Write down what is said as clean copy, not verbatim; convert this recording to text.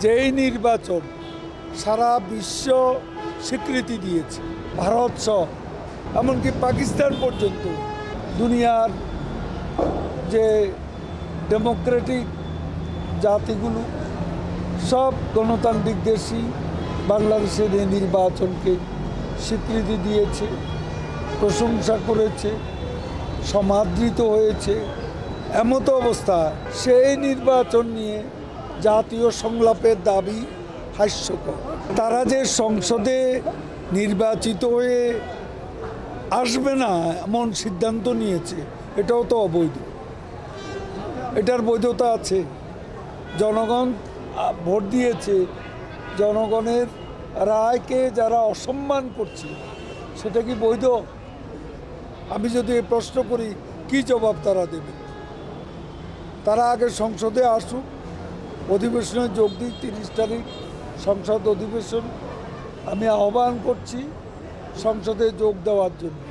যেই নির্বাচন সারা বিশ্ব স্বীকৃতি দিয়েছে, ভারত সহ এমনকি পাকিস্তান পর্যন্ত দুনিয়ার যে ডেমোক্রেটিক জাতিগুলো সব গণতান্ত্রিক দেশই বাংলাদেশের এই নির্বাচনকে স্বীকৃতি দিয়েছে, প্রশংসা করেছে, সমাদৃত হয়েছে। এমত অবস্থা সেই নির্বাচন নিয়ে জাতীয় সংলাপের দাবি হাস্যকর। তারা যে সংসদে নির্বাচিত হয়ে আসবে না এমন সিদ্ধান্ত নিয়েছে, এটাও তো অবৈধ। এটার বৈধতা আছে। জনগণ ভোট দিয়েছে, জনগণের রায়কে যারা অসম্মান করছে সেটা কি বৈধ? আমি যদি প্রশ্ন করি, কি জবাব তারা দেবে? তারা আগে সংসদে আসুক, অধিবেশনে যোগ দিক। 30 তারিখ সংসদ অধিবেশন, আমি আহ্বান করছি সংসদে যোগ দেওয়ার জন্য।